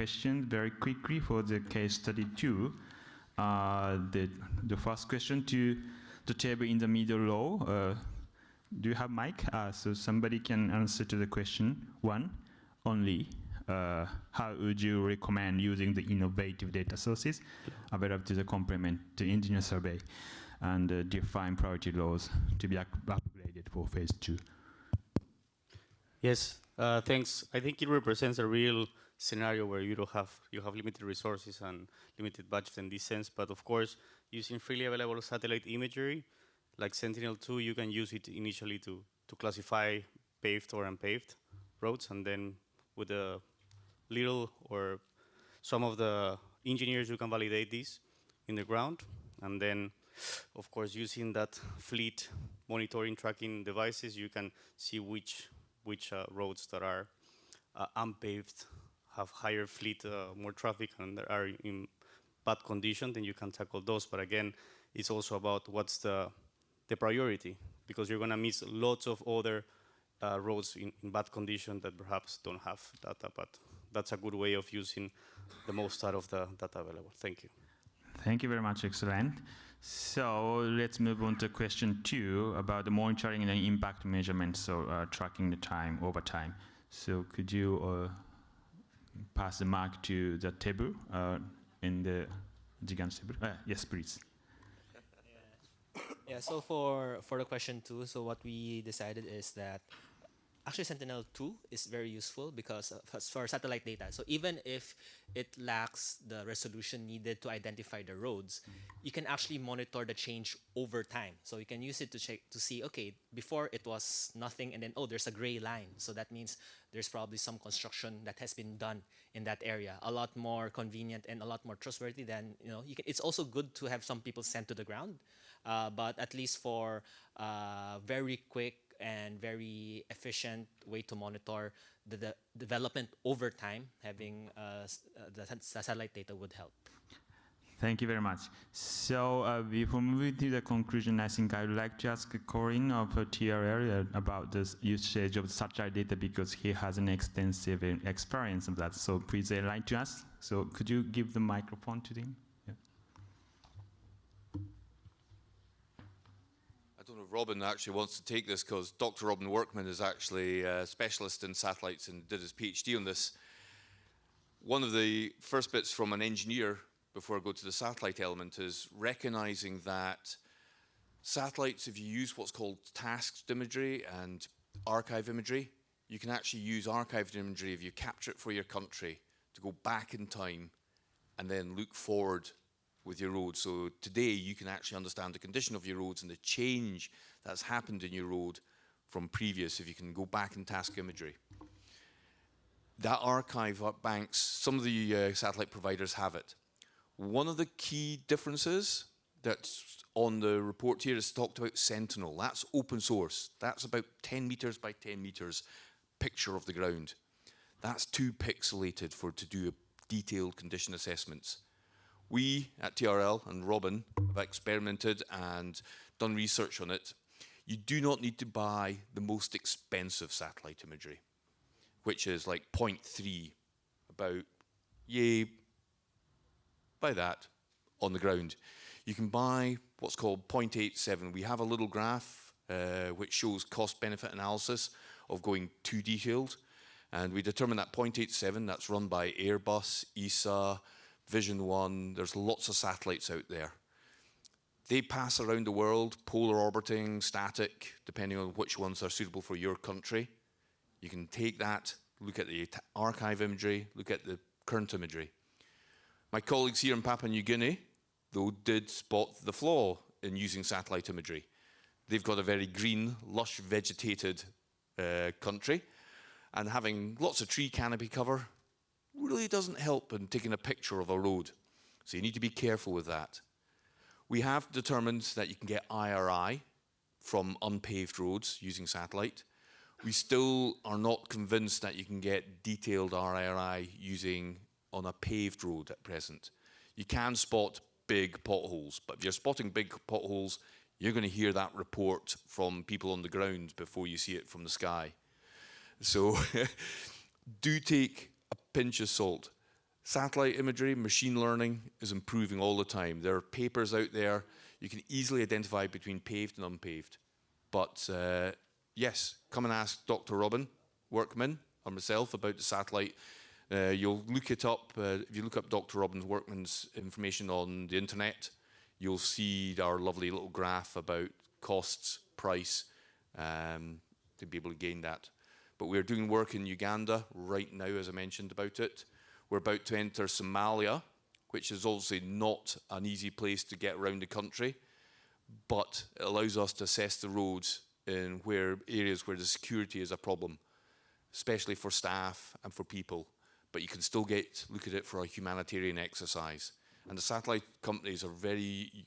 questions very quickly for the case study 2. The first question to the table in the middle row. Do you have mic? So somebody can answer to the question 1 only. How would you recommend using the innovative data sources available to the complement to engineer survey and define priority laws to be upgraded for phase 2? Yes, thanks. I think it represents a real scenario where you have limited resources and limited budget in this sense. But of course, using freely available satellite imagery like Sentinel-2, you can use it initially to classify paved or unpaved roads, and then with a little or some of the engineers you can validate this in the ground, and then of course using that fleet monitoring tracking devices, you can see which roads that are unpaved have higher fleet, more traffic, and are in bad condition. Then you can tackle those. But again, it's also about what's the priority, because you're going to miss lots of other roads in bad condition that perhaps don't have data. But that's a good way of using the most out of the data available. Thank you. Thank you very much. Excellent. So let's move on to question 2 about the monitoring and impact measurement, so tracking the time over time. So could you pass the mic to the table in the gigant table? Yes, please. Yeah, so for the question 2, so what we decided is that actually Sentinel-2 is very useful because for satellite data. So even if it lacks the resolution needed to identify the roads, you can actually monitor the change over time. So you can use it to check to see, okay, before it was nothing, and then oh, there's a gray line. So that means there's probably some construction that has been done in that area. A lot more convenient and a lot more trustworthy than, you know, it's also good to have some people sent to the ground, but at least for very quick and very efficient way to monitor the development over time, having the satellite data would help. Thank you very much. So before moving to the conclusion, I think I would like to ask Corinne of TRL about the usage of satellite data, because he has an extensive experience of that. So please enlighten to us. So could you give the microphone to him? Yeah. I don't know if Robin actually wants to take this, because Dr. Robin Workman is actually a specialist in satellites and did his PhD on this. One of the first bits from an engineer before I go to the satellite element is recognizing that satellites, if you use what's called tasked imagery and archive imagery, you can actually use archived imagery if you capture it for your country to go back in time and then look forward with your road. So today you can actually understand the condition of your roads and the change that's happened in your road from previous, if you can go back in task imagery. That archive banks, some of the satellite providers have it. One of the key differences that's on the report here is talked about Sentinel. That's open source. That's about 10 meters by 10 meters picture of the ground. That's too pixelated to do detailed condition assessments. We at TRL and Robin have experimented and done research on it. You do not need to buy the most expensive satellite imagery, which is like 0.3, about, buy that on the ground. You can buy what's called 0.87. We have a little graph which shows cost-benefit analysis of going too detailed. And we determined that 0.87, that's run by Airbus, ESA, Vision One. There's lots of satellites out there. They pass around the world, polar orbiting, static, depending on which ones are suitable for your country. You can take that, look at the archive imagery, look at the current imagery. My colleagues here in Papua New Guinea, though, did spot the flaw in using satellite imagery. They've got a very green, lush, vegetated country, and having lots of tree canopy cover really doesn't help in taking a picture of a road. So you need to be careful with that. We have determined that you can get IRI from unpaved roads using satellite. We still are not convinced that you can get detailed IRI using on a paved road at present. You can spot big potholes, but if you're spotting big potholes, you're going to hear that report from people on the ground before you see it from the sky. So do take a pinch of salt. Satellite imagery, machine learning is improving all the time. There are papers out there. You can easily identify between paved and unpaved. But yes, come and ask Dr. Robin Workman or myself about the satellite. You'll look it up. If you look up Dr. Robin Workman's information on the internet, you'll see our lovely little graph about costs, price, to be able to gain that. But we're doing work in Uganda right now, as I mentioned about it. We're about to enter Somalia, which is obviously not an easy place to get around the country, but it allows us to assess the roads in areas where the security is a problem, especially for staff and for people. But you can still look at it for a humanitarian exercise. And the satellite companies are very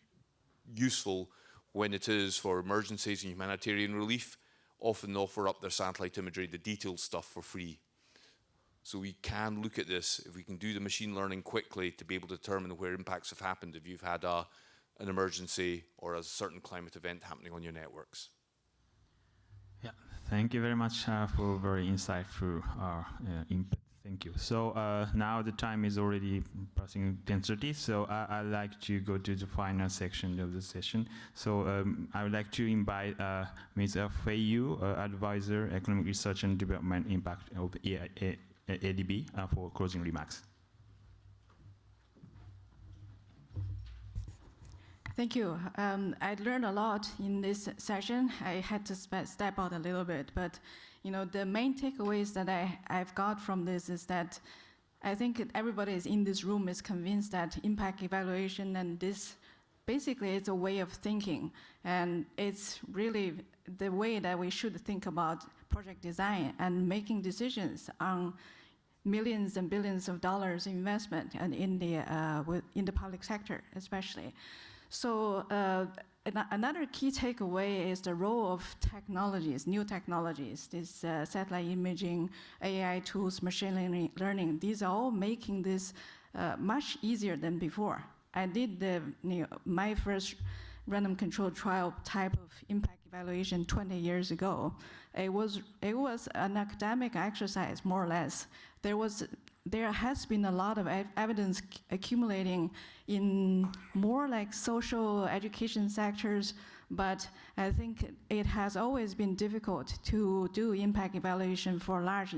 useful when it is for emergencies and humanitarian relief, often offer up their satellite imagery, the detailed stuff, for free. So we can look at this, if we can do the machine learning quickly to be able to determine where impacts have happened if you've had an emergency or a certain climate event happening on your networks. Yeah, thank you very much for very insightful input. Thank you. So now the time is already passing 10:30, so I'd like to go to the final section of the session. So I would like to invite Ms. Fei Yu, Advisor, Economic Research and Development Impact of ADB, for closing remarks. Thank you. I learned a lot in this session. I had to step out a little bit, but the main takeaways that I've got from this is that I think everybody in this room is convinced that impact evaluation and this basically is a way of thinking, and it's really the way that we should think about project design and making decisions on millions and billions of dollars investment and in the public sector especially. So another key takeaway is the role of technologies, new technologies, this satellite imaging, AI tools, machine learning. These are all making this much easier than before. I did my first random controlled trial type of impact evaluation 20 years ago. It was an academic exercise, more or less. There has been a lot of evidence accumulating in more like social education sectors, but I think it has always been difficult to do impact evaluation for large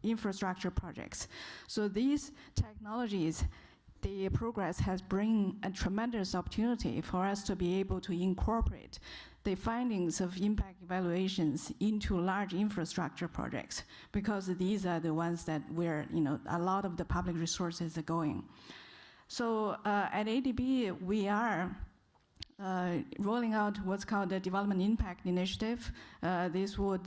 infrastructure projects. So these technologies, the progress has bring a tremendous opportunity for us to be able to incorporate the findings of impact evaluations into large infrastructure projects, because these are the ones that where a lot of the public resources are going. So at ADB, we are rolling out what's called the Development Impact Initiative. This would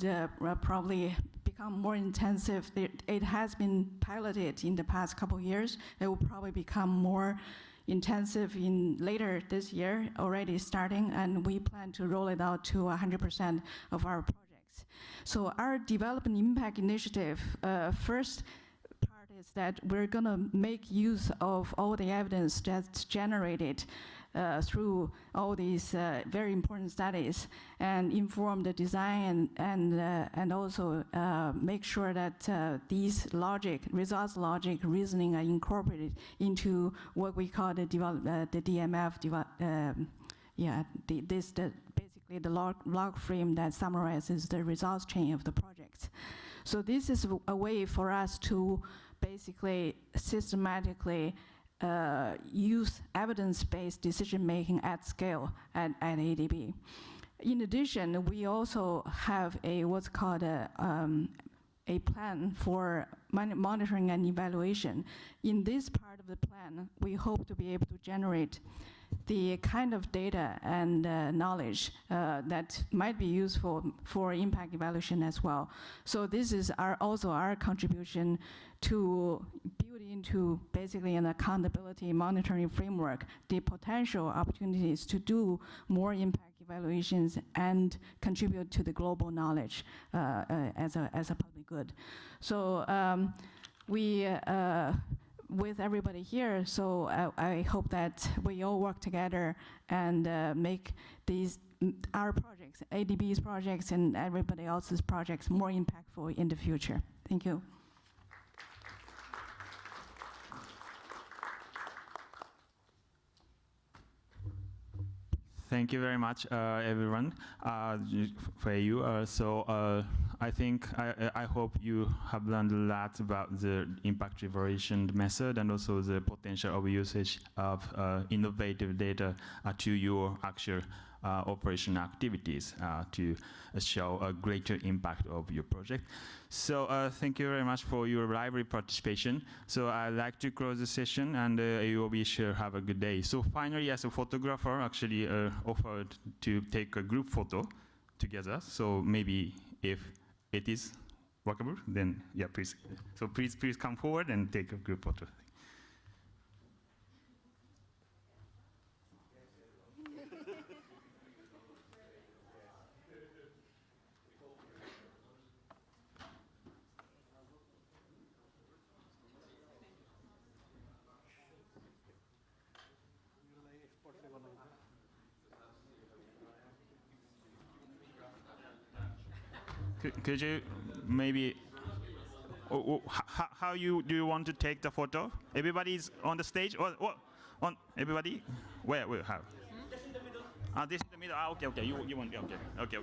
probably become more intensive. It has been piloted in the past couple of years. It will probably become more intensive in later this year, already starting, and we plan to roll it out to 100% of our projects. So our Development Impact Initiative, first part is that we're gonna make use of all the evidence that's generated through all these very important studies and inform the design and also make sure that these results logic reasoning are incorporated into what we call the DMF, basically the log frame that summarizes the results chain of the project. So this is a way for us to basically systematically use evidence-based decision-making at scale at ADB. In addition, we also have what's called a plan for monitoring and evaluation. In this part of the plan, we hope to be able to generate the kind of data and knowledge that might be useful for impact evaluation as well. So this is also our contribution to build into basically an accountability monitoring framework, the potential opportunities to do more impact evaluations and contribute to the global knowledge as a public good. So with everybody here, so I hope that we all work together and make our projects, ADB's projects and everybody else's projects more impactful in the future. Thank you. Thank you very much, everyone, for you. I think I hope you have learned a lot about the impact evaluation method and also the potential of usage of innovative data to your actual operation activities to show a greater impact of your project. So thank you very much for your lively participation. So I'd like to close the session, and you will be sure have a good day. So finally, as a photographer, actually offered to take a group photo together. So maybe if it is workable, then yeah, please. So please come forward and take a group photo. Could you maybe, how do you want to take the photo? Everybody's on the stage? Or on everybody? Where, how? This in the middle. This in the middle. Okay. You want, okay.